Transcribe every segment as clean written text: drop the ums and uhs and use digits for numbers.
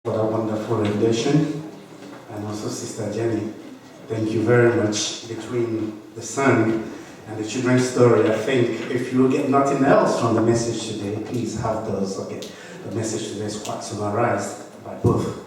What a wonderful rendition. And also Sister Jenny, thank you very much. Between the son and the children's story, I think if you get nothing else from the message today, please have those. Okay, the message today is quite summarized by both.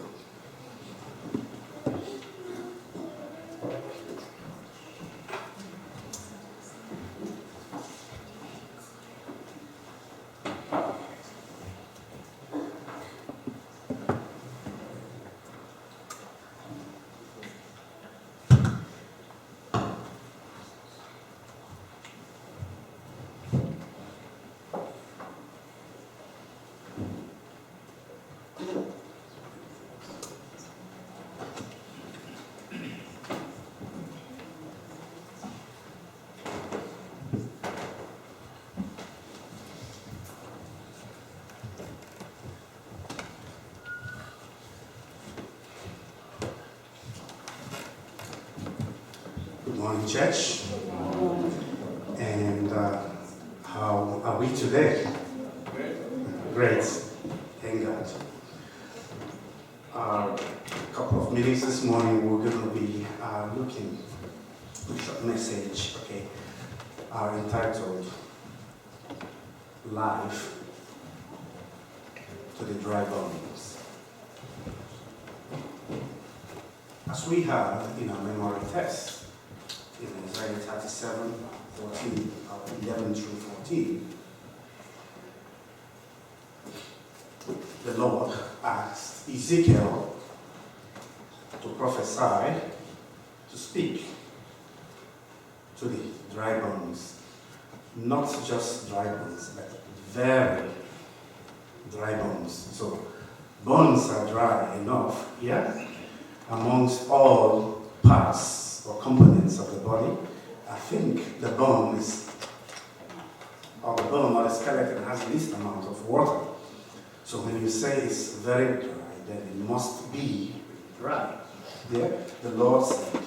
Good morning, church. And how are we today? Great. Thank God. A couple of minutes this morning, we're going to be looking at a short message, okay, entitled Life to the Dry Bones. As we have in our memory text, in Isaiah 37, 14, 11 through 14, the Lord asked Ezekiel to prophesy, to speak to the dry bones. Not just dry bones, but very dry bones. So bones are dry enough, yeah? Amongst all parts or components of the body, I think the bone or the skeleton has the least amount of water. So when you say it's very dry, then it must be dry. Yeah? The Lord said,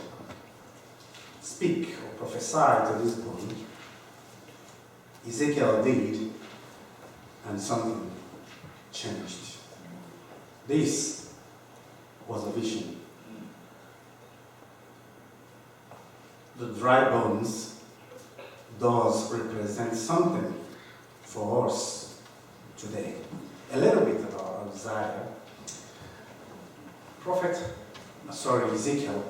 speak or prophesy to this bone. Ezekiel did, and something changed. This was a vision. The dry bones does represent something for us today. A little bit about Isaiah. Prophet Ezekiel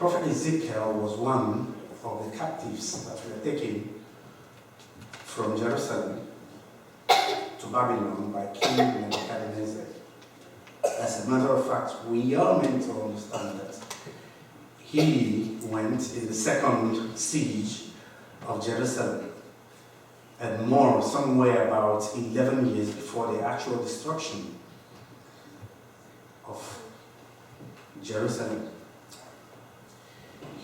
was one of the captives that were taken from Jerusalem to Babylon by King Nebuchadnezzar. As a matter of fact, we are meant to understand that he went in the second siege of Jerusalem, and more, somewhere about 11 years before the actual destruction of Jerusalem.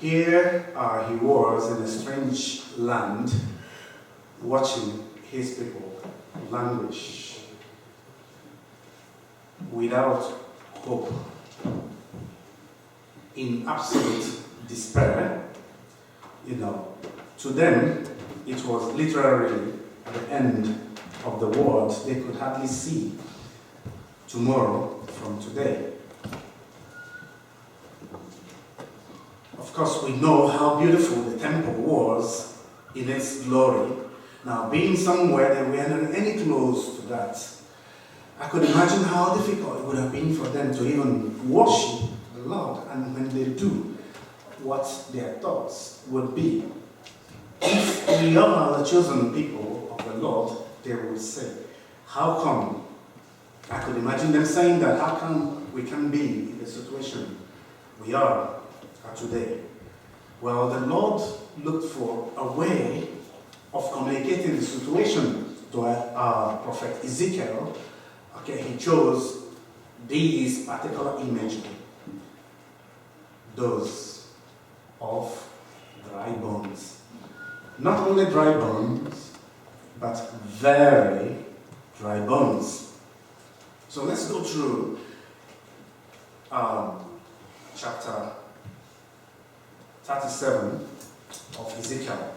Here he was in a strange land, watching his people languish without hope, in absolute despair. To them, it was literally at the end of the world. They could hardly see tomorrow from today. Of course, we know how beautiful the temple was in its glory. Now, being somewhere that we hadn't any close to that, I could imagine how difficult it would have been for them to even worship the Lord, and when they do, what their thoughts would be. If we are the chosen people of the Lord, they would say, how come? I could imagine them saying that, how come we can be in the situation we are today? Well, the Lord looked for a way of communicating the situation to our prophet Ezekiel. Okay, he chose these particular imagery, those of dry bones. Not only dry bones, but very dry bones. So let's go through chapter 37 of Ezekiel.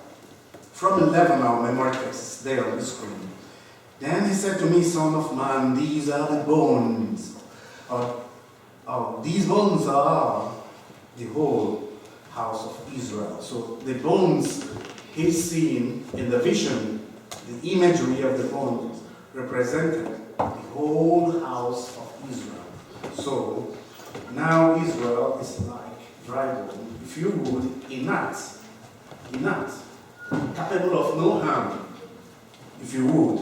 From 11, our memory text is there on the screen. Then he said to me, Son of man, these are the bones These bones are the whole house of Israel. So the bones he's seen in the vision, the imagery of the bones represented the whole house of Israel. So now Israel is like dry bone, if you would, inert, capable of no harm, if you would,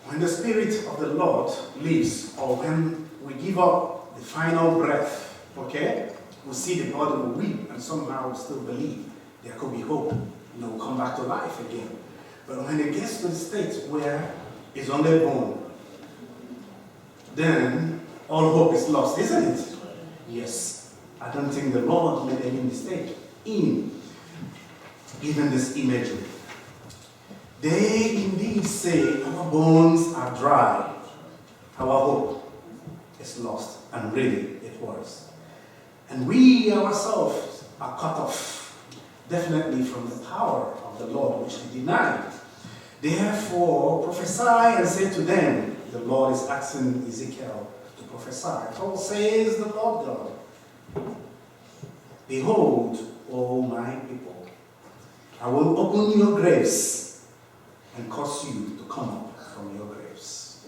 When the Spirit of the Lord leaves, or when we give up the final breath, okay, we see the body will weep and somehow we still believe there could be hope, come back to life again. But when it gets to the state where it's only bone, then all hope is lost, isn't it? Yes. I don't think the Lord made any mistake in giving this imagery. They indeed say our bones are dry, our hope is lost, and really it was. And we ourselves are cut off, definitely from the power of the Lord, which we denied. Therefore, prophesy and say to them, the Lord is asking Ezekiel to prophesy. So says the Lord God, behold, O my people, I will open your graves and cause you to come up from your graves.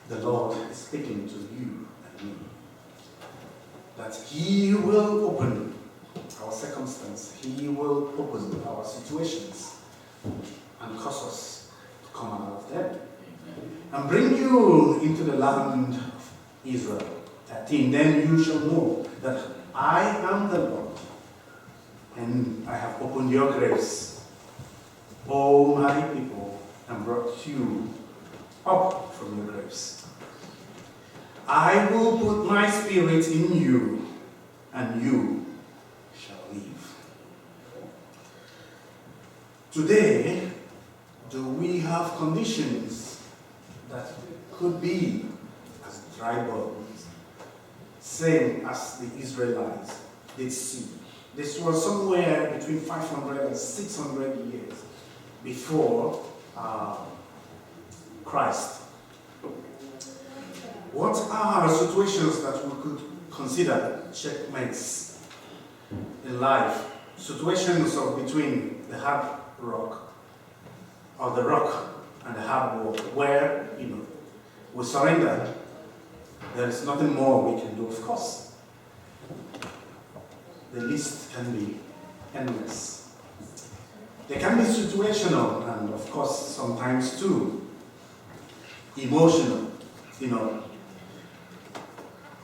The Lord is speaking to you and me, that He will open our circumstance, He will open our situations and cause us to come out of them and bring you into the land of Israel. 13, then you shall know that I am the Lord, and I have opened your graves, O my people, and brought you up from your graves. I will put my spirit in you, and you shall live. Today, do we have conditions that could be as dry bones, same as the Israelites did see? This was somewhere between 500 and 600 years before Christ. What are situations that we could consider checkmates in life? Situations of between the hard rock, or the rock and the hard wall, where we surrender. There is nothing more we can do. Of course, the list can be endless. They can be situational, and of course, sometimes too emotional.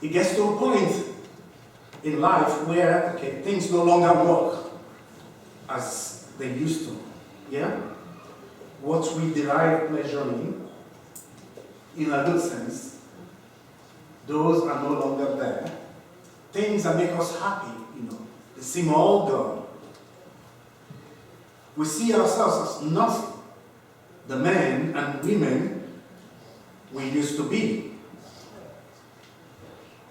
It gets to a point in life where things no longer work as they used to. Yeah? What we derive pleasure in a good sense, those are no longer there. Things that make us happy, they seem all gone. We see ourselves as not the men and women we used to be.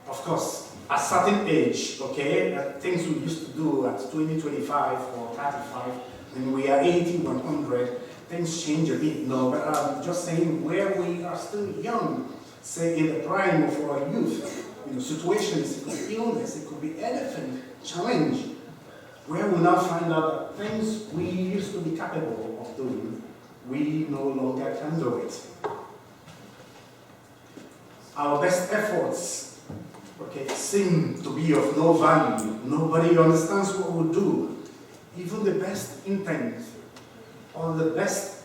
Of course, at a certain age, things we used to do at 20, 25, or 35, when we are 80, 100, things change a bit. No, but I'm just saying where we are still young, say in the prime of our youth, situations, it could be illness, it could be anything, challenge, where we now find out that things we used to be capable of doing, we no longer can do it. Our best efforts, seem to be of no value. Nobody understands what we do. Even the best intent or the best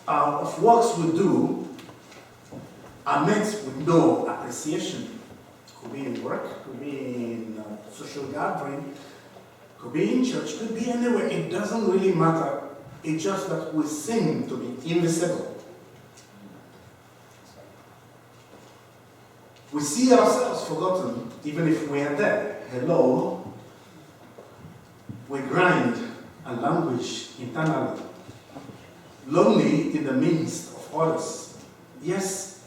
of works we do are met with no appreciation. Could be in work, could be in social gathering, could be in church, could be anywhere. It doesn't really matter. It's just that we seem to be invisible. We see ourselves forgotten, even if we are there. Hello. We grind and languish internally, lonely in the midst of others. Yes,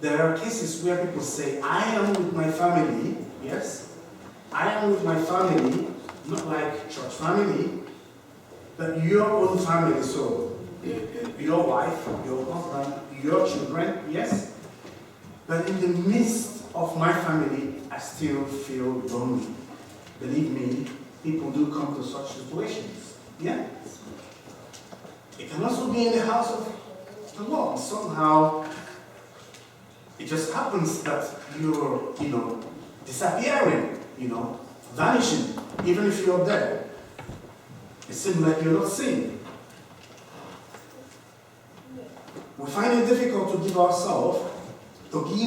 there are cases where people say, I am with my family. Yes, I am with my family, not like church family, but your own family. So, your wife, your husband, your children, yes. But in the midst of my family, I still feel lonely. Believe me, people do come to such situations. Yeah? It can also be in the house of the Lord. Somehow, it just happens that you're, disappearing, vanishing. Even if you're there, it seems like you're not seen. We find it difficult to give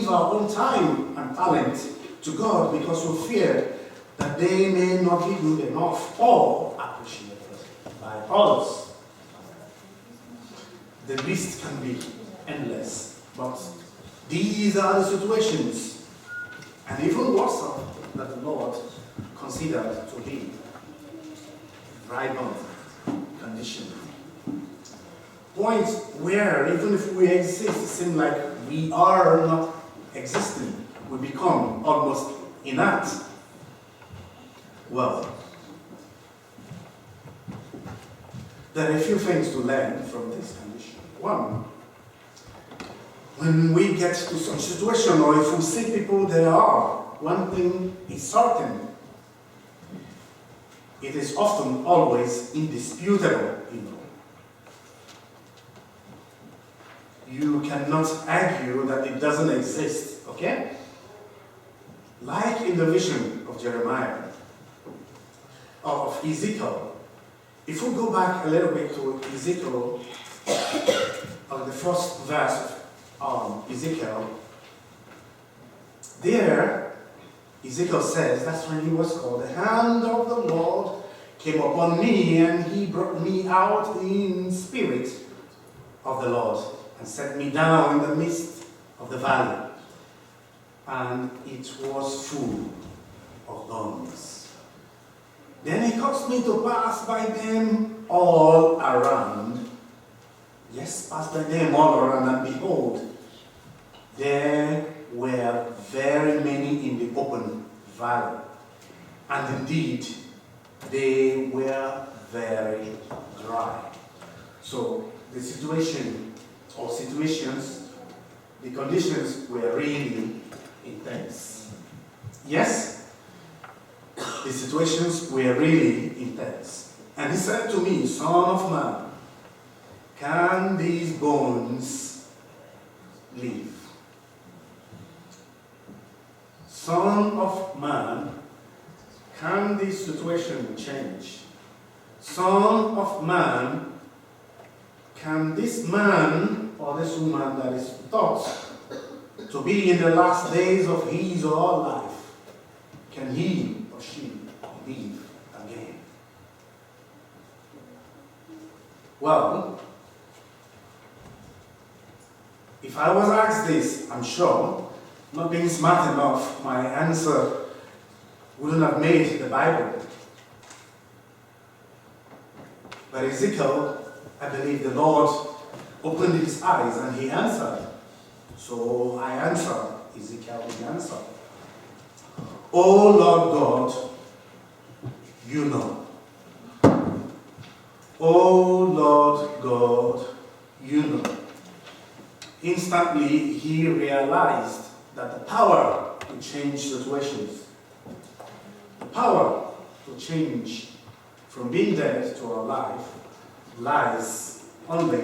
our own time and talent to God because we fear that they may not be good enough or appreciated by others. The list can be endless, but these are the situations, and even worse that the Lord considered to be rival condition. Points where even if we exist, it seems like we are not existing. We become almost inert. Well, there are a few things to learn from this condition. One, when we get to some situation or if we see people there are, one thing is certain. It is often always indisputable, You cannot argue that it doesn't exist, okay? Like in the vision of Jeremiah, or of Ezekiel. If we go back a little bit to Ezekiel, of the first verse of Ezekiel, there, Ezekiel says, that's when he was called, the hand of the Lord came upon me, and he brought me out in spirit of the Lord, and set me down in the midst of the valley, and it was full of bones. Then he caused me to pass by them all around. Yes, pass by them all around, and behold, there were very many in the open valley. And indeed, they were very dry. So the situation or situations, the conditions were really intense. Yes, the situations were really intense. And he said to me, Son of man, can these bones live? Son of man, can this situation change? Son of man, can this man or this woman that is thought to be in the last days of his or her life, can he or she live again? Well, if I was asked this, I'm sure, not being smart enough, my answer wouldn't have made the Bible. But Ezekiel, I believe the Lord opened his eyes and he answered. So I answered. Ezekiel, he answered. Oh Lord God, you know. Oh Lord God, you know. Instantly he realized that the power to change situations, the power to change from being dead to alive, lies only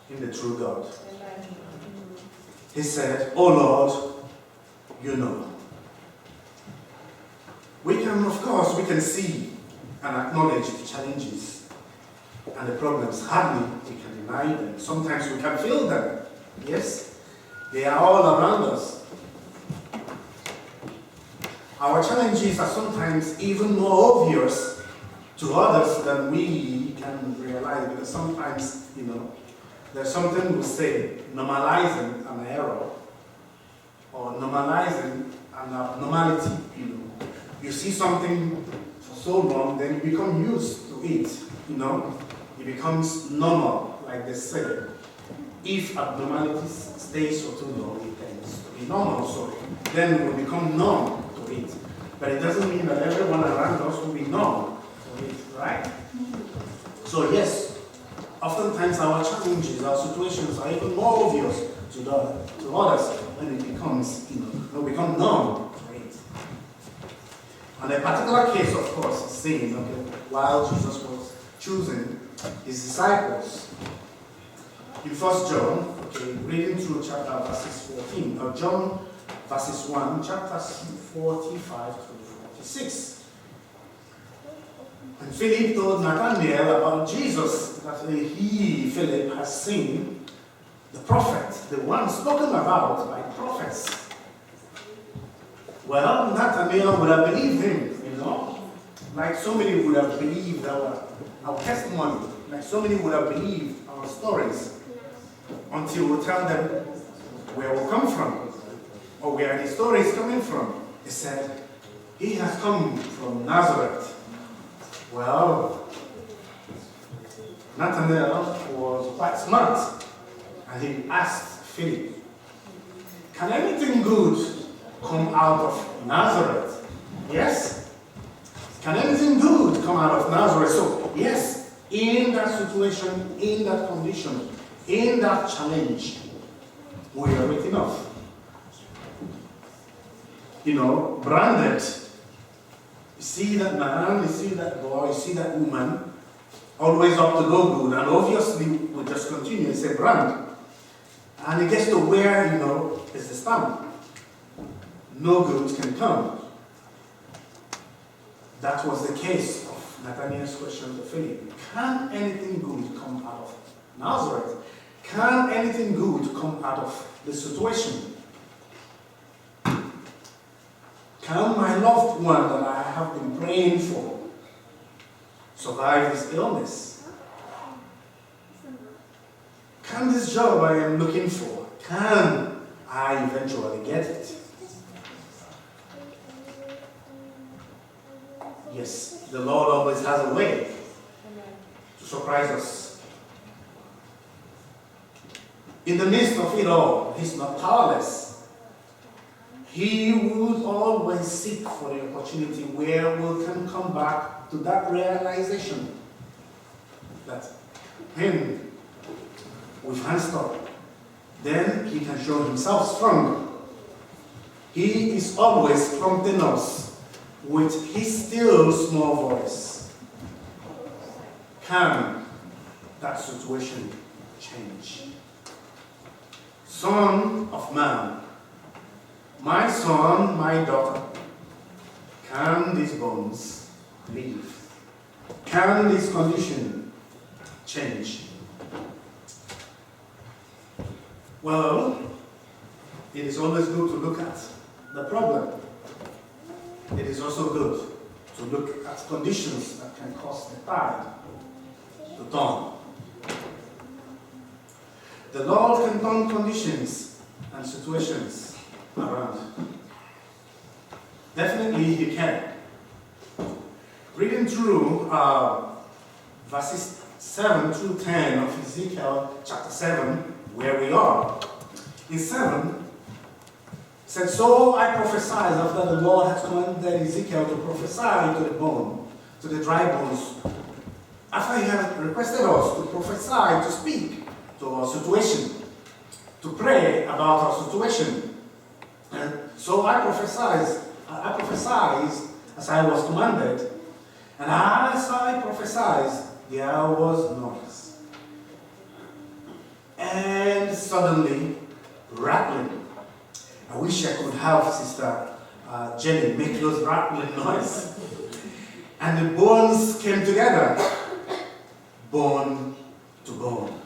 in the true God. He said, Oh Lord, you know. We can see and acknowledge the challenges and the problems. Hardly we can deny them. Sometimes we can feel them. Yes, they are all around us. Our challenges are sometimes even more obvious to others than we can realize, because sometimes, there's something we say, normalizing an error or normalizing an abnormality. You see something for so long, then you become used to it. It becomes normal, like they say. If abnormalities stays for too long, it tends to be normal. So then we become numb to it. But it doesn't mean that everyone around us will be numb to it, right? So yes, oftentimes our challenges, our situations are even more obvious to others. and it becomes, become numb to it. And a particular case, of course, is seen, while Jesus was choosing his disciples. In 1 John, reading through chapter verses 14, or John verses 1, chapters 45 through 46. And Philip told Nathanael about Jesus, that he, Philip, has seen the prophet, the one spoken about by prophets. Well, Nathanael would have believed him, like so many would have believed our testimony, like so many would have believed our stories, until we tell them where we come from, or where the story is coming from. He said, he has come from Nazareth. Well, Nathanael was quite smart, and he asked Philip, can anything good come out of Nazareth? Yes? Can anything good come out of Nazareth? So, yes, in that situation, in that condition, in that challenge, we are written off. Branded. You see that man, you see that boy, you see that woman, always up to no good, and obviously we just continue and say brand. And it gets to where, is the stamp. No good can come. That was the case of Nathanael's question to Philip. Can anything good come out of Nazareth? Can anything good come out of the situation? Can my loved one that I have been praying for survive this illness? Can this job I am looking for, can I eventually get it? Yes, the Lord always has a way to surprise us. In the midst of it all, He's not powerless. He would always seek for the opportunity where we can come back to that realization that Him, with hands up, then He can show Himself strong. He is always prompting us with His still small voice. Can that situation change? Son of man, my son, my daughter, can these bones live? Can this condition change? Well, it is always good to look at the problem. It is also good to look at conditions that can cause the tide to turn. The Lord can turn conditions and situations around. Definitely He can. Reading through verses 7 through 10 of Ezekiel chapter 7, where we are. In 7, said, so I prophesied after the Lord had commanded Ezekiel to prophesy to the bone, to the dry bones. After He had requested us to prophesy, to speak to our situation, to pray about our situation. And so I prophesied as I was commanded, and as I prophesied, there was noise. And suddenly, rattling. I wish I could have Sister Jenny make those rattling noise. And the bones came together, bone to bone.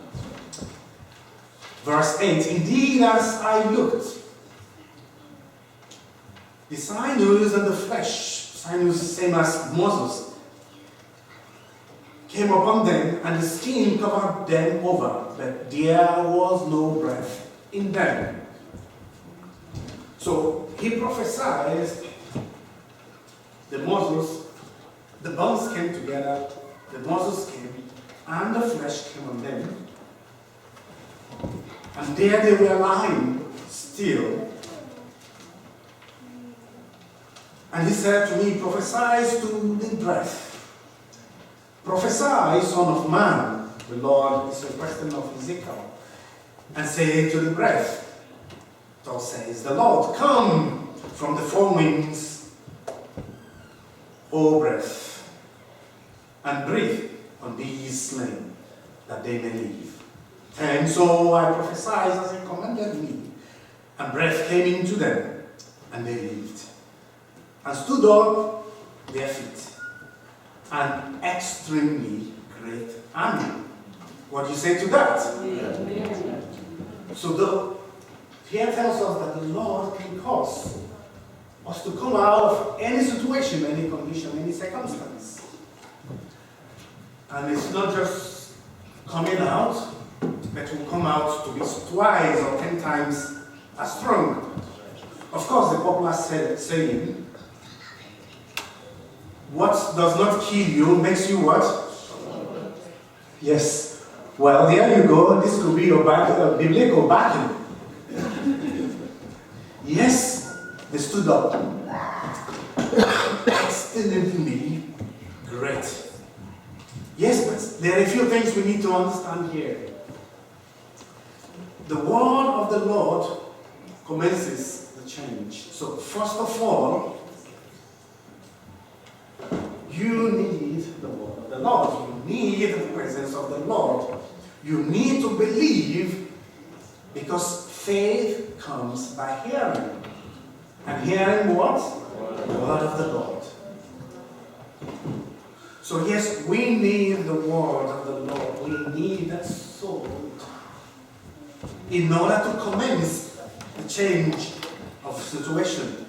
Verse 8, indeed as I looked, the sinews and the flesh, sinews same as muscles, came upon them, and the skin covered them over, but there was no breath in them. So He prophesied, the muscles, the bones came together, the muscles came, and the flesh came on them. And there they were lying still. And He said to me, prophesy to the breath. Prophesy, Son of man, the Lord is requesting of Ezekiel, and say to the breath, Thus says the Lord, come from the four winds, O breath, and breathe on these slain, that they may live. And so I prophesied as he commanded me, and breath came into them, and they lived, and stood up their feet, an extremely great army. What do you say to that? Amen. So here tells us that the Lord can cause us to come out of any situation, any condition, any circumstance. And it's not just coming out, but will come out to be twice or 10 times as strong. Of course, the popular saying, what does not kill you makes you what? Yes. Well, there you go. This could be your biblical backing. Yes, they stood up. Exceedingly great. Yes, but there are a few things we need to understand here. The word of the Lord commences the change. So, first of all, you need the word of the Lord. You need the presence of the Lord. You need to believe, because faith comes by hearing. And hearing what? The word of the Lord. So yes, we need the word of the Lord. We need that soul in order to commence the change of situation.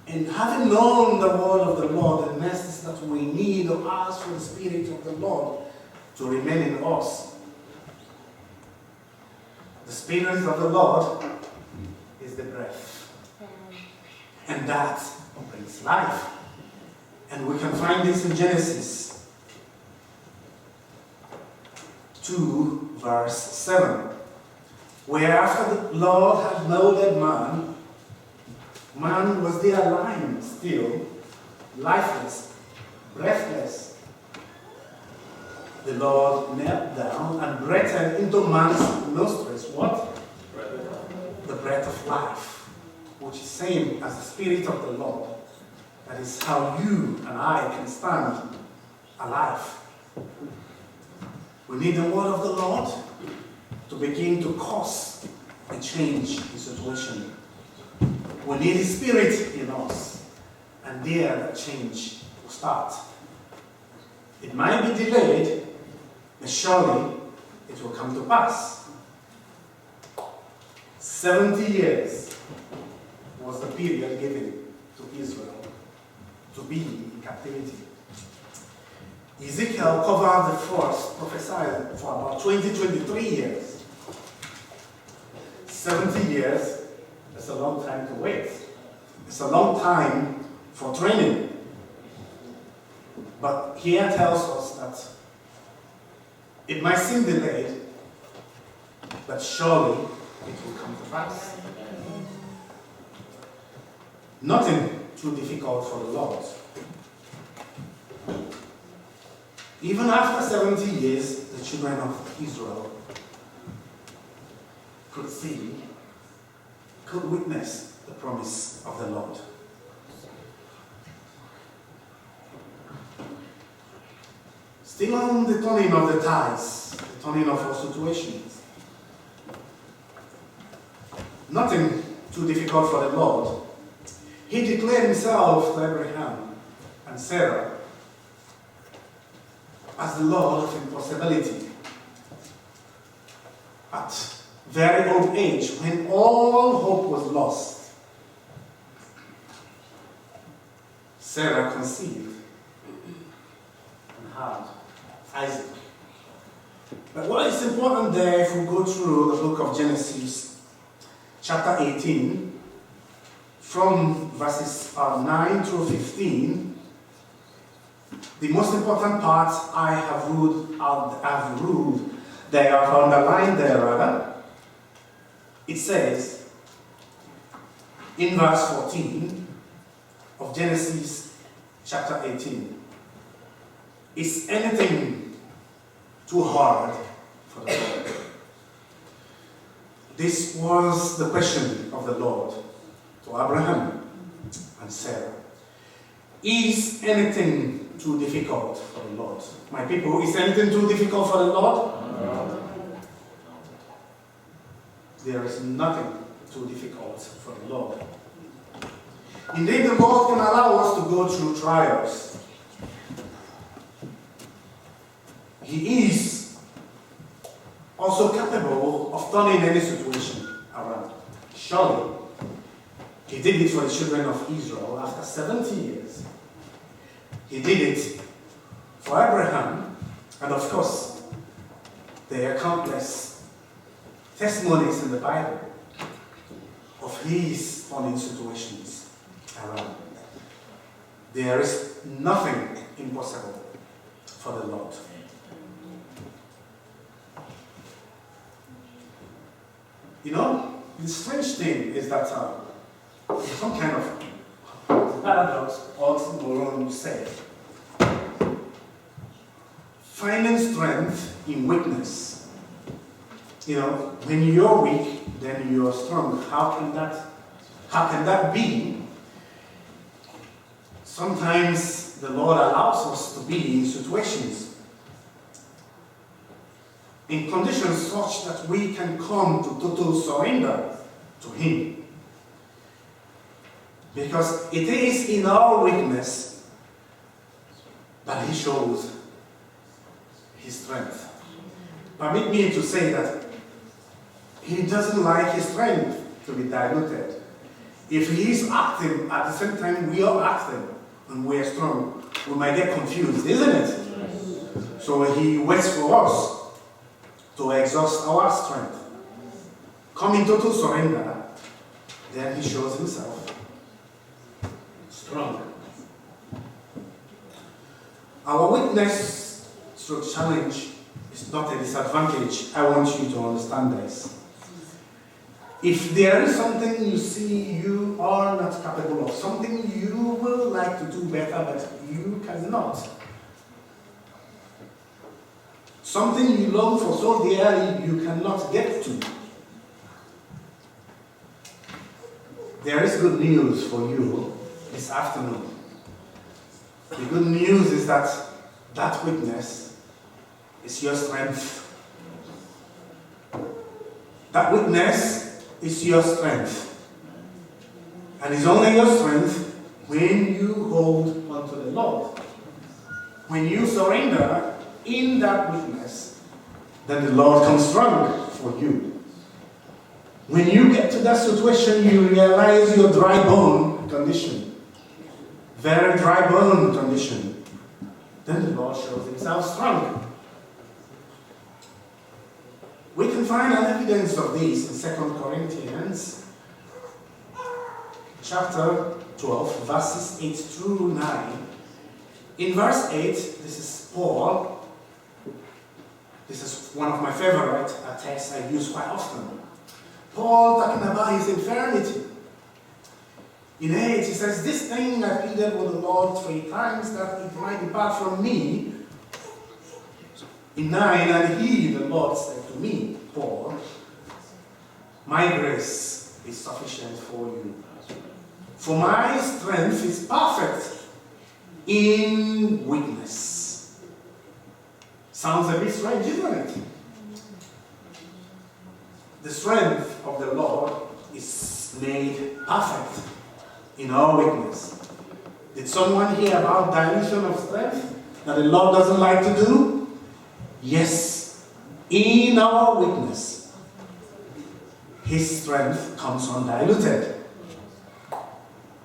And having known the word of the Lord, the next is that we need to ask for the Spirit of the Lord to remain in us. The Spirit of the Lord is the breath. And that brings life. And we can find this in Genesis 2, verse 7. Where after the Lord had molded man, man was there lying still, lifeless, breathless. The Lord knelt down and breathed into man's nostrils what? The breath of life, which is same as the Spirit of the Lord. That is how you and I can stand alive. We need the word of the Lord to begin to cause a change in situation. We need His Spirit in us, and there that change will start. It might be delayed, but surely it will come to pass. 70 years was the period given to Israel to be in captivity. Ezekiel covered the first, prophesied for about 23 years. 70 years is a long time to wait. It's a long time for training. But here tells us that it might seem delayed, but surely it will come to pass. Nothing too difficult for the Lord. Even after 70 years, the children of Israel could see, could witness the promise of the Lord. Still on the turning of the tides, the turning of our situations. Nothing too difficult for the Lord. He declared himself to Abraham and Sarah as the Lord of impossibility. At very old age, when all hope was lost, Sarah conceived and had Isaac. But what is important there, if we go through the book of Genesis, chapter 18, from verses 9 through 15, the most important part I have ruled there, I've underlined there rather. It says, in verse 14 of Genesis chapter 18, is anything too hard for the Lord? This was the question of the Lord to Abraham and Sarah. Is anything too difficult for the Lord? My people, is anything too difficult for the Lord? No. There is nothing too difficult for the Lord. Indeed, the Lord can allow us to go through trials. He is also capable of turning any situation around. Surely, He did it for the children of Israel after 70 years. He did it for Abraham, and of course, there are countless testimonies in the Bible of His turning situations around. There is nothing impossible for the Lord. You know, the strange thing is that some kind of paradox or oxymoron you say. Finding strength in weakness. You know, when you're weak, then you're strong. How can that be? Sometimes the Lord allows us to be in situations, in conditions such that we can come to total surrender to Him. Because it is in our weakness that He shows His strength. Permit me to say that He doesn't like His strength to be diluted. If He is acting at the same time we are acting and we are strong, we might get confused, isn't it? Yes. So He waits for us to exhaust our strength. Come in total surrender, then He shows Himself strong. Our weakness through challenge is not a disadvantage. I want you to understand this. If there is something you see you are not capable of, something you will like to do better but you cannot, something you long for so dearly you cannot get to, there is good news for you this afternoon. The good news is that that weakness is your strength. That weakness is your strength. And it's only your strength when you hold onto the Lord. When you surrender in that weakness, then the Lord comes strong for you. When you get to that situation, you realize your dry bone condition. Very dry bone condition. Then the Lord shows Himself strong. We can find an evidence of this in 2 Corinthians chapter 12, verses 8 through 9. In verse 8, this is Paul. This is one of my favorite texts I use quite often. Paul talking about his infirmity. In 8, he says, "This thing I pleaded with the Lord 3 times, that it might depart from me." In 9, and He, the Lord, said to me, Paul, "My grace is sufficient for you. For my strength is perfect in weakness." Sounds a bit strange, isn't it? The strength of the Lord is made perfect in our weakness. Did someone hear about dilution of strength that the Lord doesn't like to do? Yes, in our weakness, His strength comes undiluted.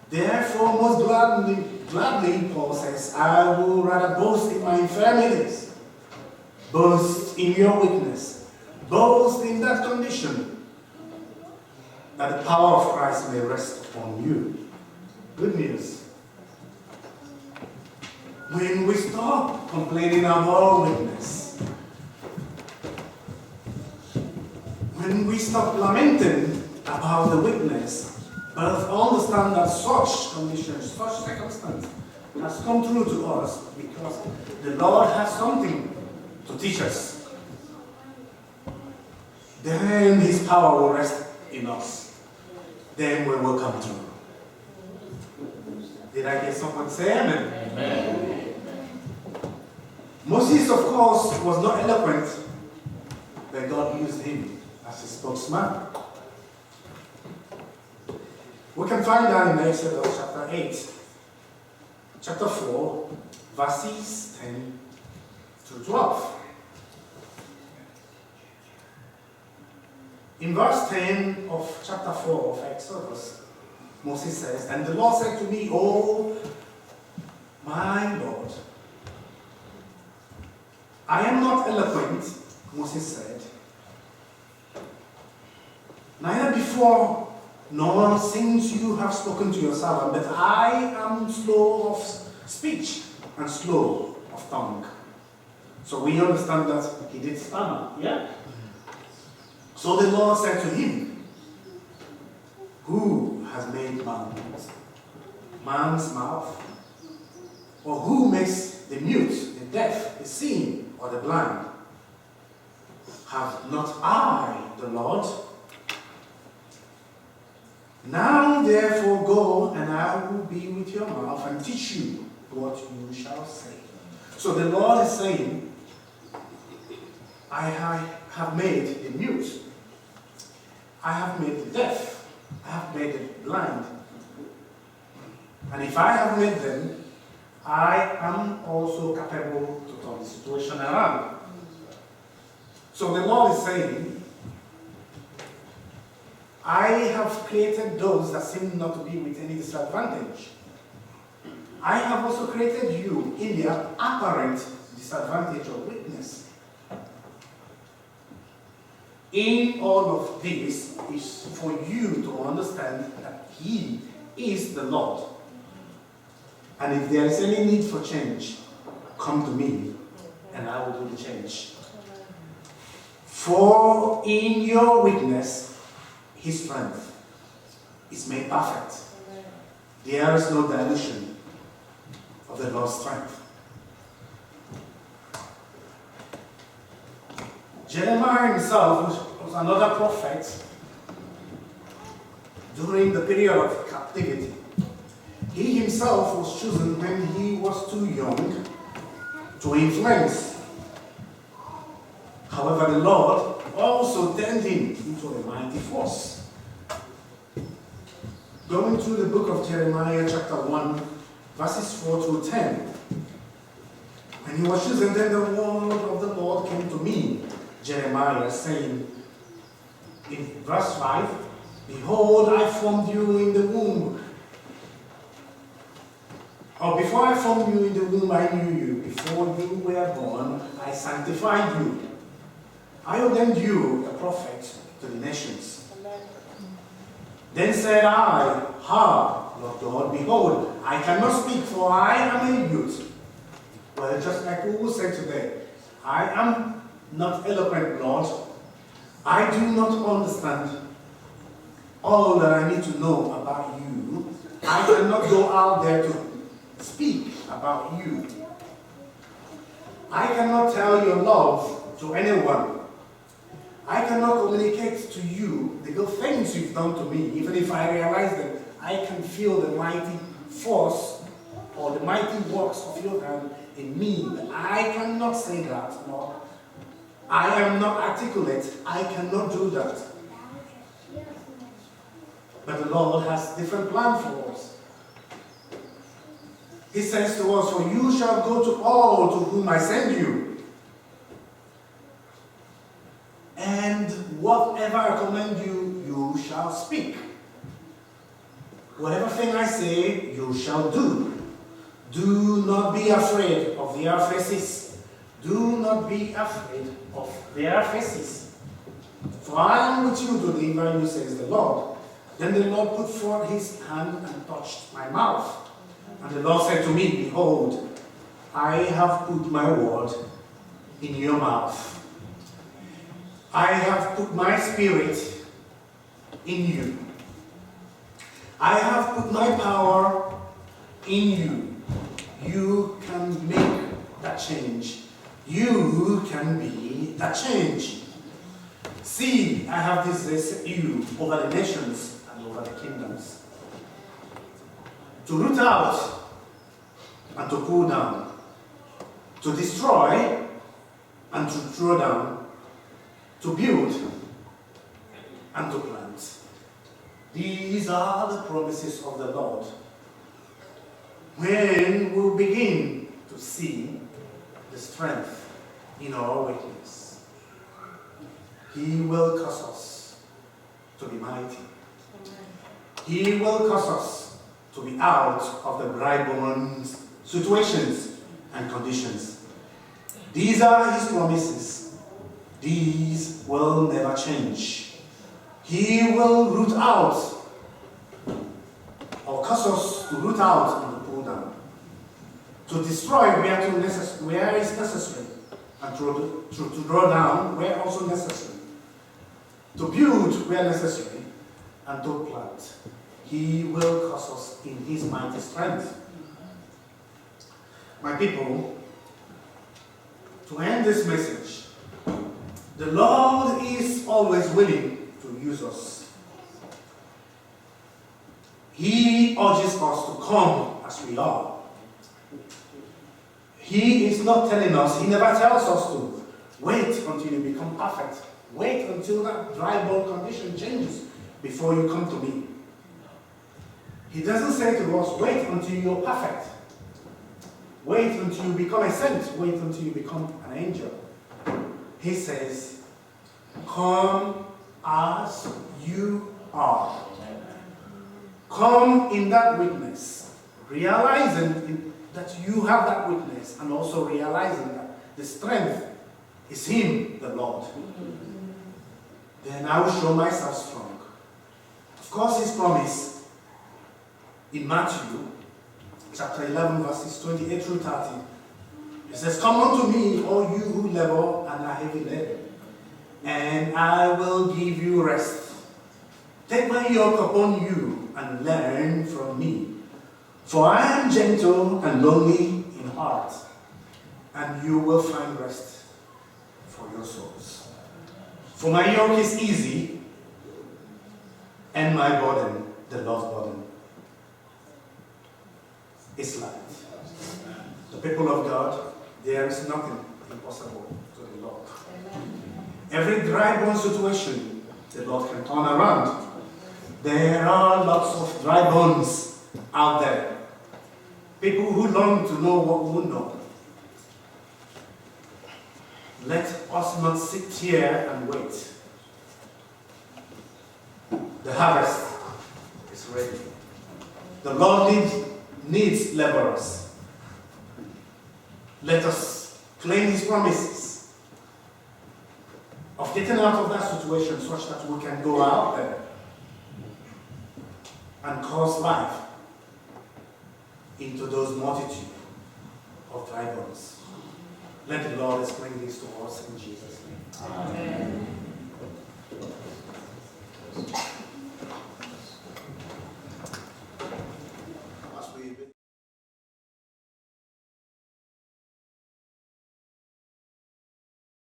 Therefore, most gladly, Paul says, "I will rather boast in my infirmities." Boast in your weakness. Boast in that condition, that the power of Christ may rest upon you. Good news. When we stop complaining about our weakness, when we stop lamenting about the weakness, but understand that such conditions, such circumstance has come through to us because the Lord has something to teach us. then his power will rest in us. Then we will come through. Did I hear someone say amen? Amen. Moses, of course, was not eloquent, but God used him as a spokesman. We can find that in Exodus chapter 8, chapter 4, verses 10 through 12. In verse 10 of chapter 4 of Exodus, Moses says, "And the Lord said to me, Oh, my Lord, I am not eloquent," Moses said, "neither before nor since you have spoken to your servant, but I am slow of speech and slow of tongue." So we understand that he did stammer, yeah? So the Lord said to him, "Who has made man's mouth? Or who makes the mute, the deaf, the seeing, or the blind? Have not I, the Lord? Now therefore go, and I will be with your mouth and teach you what you shall say." So the Lord is saying, I have made the mute, I have made the deaf, I have made the blind. And if I have made them, I am also capable to turn the situation around. So the Lord is saying, I have created those that seem not to be with any disadvantage. I have also created you in the apparent disadvantage or weakness. In all of this is for you to understand that He is the Lord. And if there is any need for change, come to me and I will do the change. For in your weakness, His strength is made perfect. There is no dilution of the Lord's strength. Jeremiah himself was another prophet during the period of captivity. He himself was chosen when he was too young to influence. However, the Lord also turned him into a mighty force. Going through the book of Jeremiah chapter 1, verses 4 through 10. When he was chosen, then the word of the Lord came to me, Jeremiah, saying, in verse 5, "Behold, I formed you in the womb." Or before I formed you in the womb, I knew you. Before you were born, I sanctified you. I ordained you a prophet to the nations. Then said I, Lord God, behold, I cannot speak, for I am a youth. Well, just like we will say today, I am not eloquent, Lord. I do not understand all that I need to know about you. I cannot go out there to speak about you. I cannot tell your love to anyone. I cannot communicate to you the good things you've done to me. Even if I realize them, I can feel the mighty force or the mighty works of your hand in me. But I cannot say that, Lord. I am not articulate. I cannot do that. But the Lord has a different plan for us. He says to us, "For you shall go to all to whom I send you. And whatever I command you, you shall speak. Whatever thing I say, you shall do. Do not be afraid of their faces. Do not be afraid of their faces. For I am with you to deliver you, says the Lord." Then the Lord put forth his hand and touched my mouth. And the Lord said to me, "Behold, I have put my word in your mouth. I have put my spirit in you. I have put my power in you. You can make that change. You can be that change. See, I have this you over the nations and over the kingdoms, to root out and to pull down, to destroy and to throw down, to build and to plant. These are the promises of the Lord. When we begin to see the strength in our weakness, He will cause us to be mighty. He will cause us to be out of the dry bones situations and conditions. These are His promises. These will never change. He will root out, or cause us to root out and to pull down, to destroy where is necessary, and to draw down where also necessary, to build where necessary, and to plant. He will cause us in His mighty strength. My people, to end this message, the Lord is always willing to use us. He urges us to come as we are. He is not telling us, He never tells us to wait until you become perfect. Wait until that dry bone condition changes before you come to me. He doesn't say to us, wait until you're perfect. Wait until you become a saint. Wait until you become an angel. He says, come as you are. Come in that weakness, realizing that you have that weakness, and also realizing that the strength is Him, the Lord. Then I will show myself strong. Of course, His promise in Matthew chapter 11 verses 28 through 30, it says, come unto me, all you who labor and are heavy laden, and I will give you rest. Take my yoke upon you and learn from me. For I am gentle and lowly in heart, and you will find rest for your souls. For my yoke is easy, and my burden, the Lord's burden, is light. The people of God, there is nothing impossible to the Lord. Amen. Every dry bone situation, the Lord can turn around. There are lots of dry bones out there. People who long to know what we know. Let us not sit here and wait. The harvest is ready. The Lord needs laborers. Let us claim His promises of getting out of that situation such that we can go out there and cause life into those multitude of dry bones. Let the Lord explain this to us in Jesus' name. Amen.